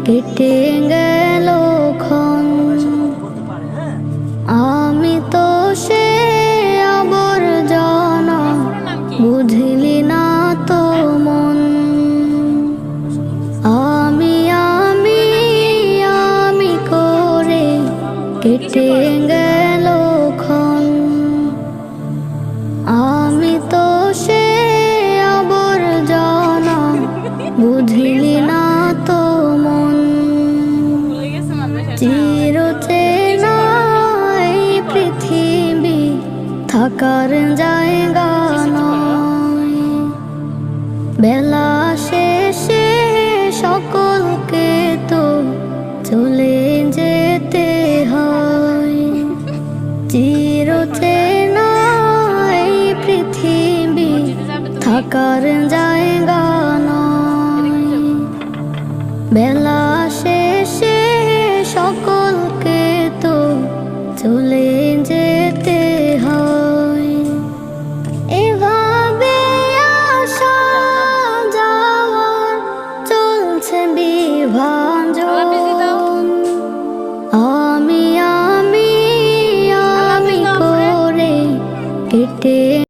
কেটে গেল ক্ষণ। আমি তো সে আবর্জনা, বুঝলি না তো মন। আমি আমি আমি করে কেটে গেল ক্ষণ। আমি তো সে আবর্জনা, বুঝলি না তো মন। চিরচেনা এই পৃথিবী থাকার জায়গা নয়। বেলা শেষে সকলকে তো চলে যেতে হয়। চিরচেনা এই পৃথিবী থাকার জায়গা নয়। বেলা শেষে সকলকে তো চলে যেতে হয়। এভাবে আসা যাওয়ার চলছে বিভাজন। আমি আমি আমি করে কেটে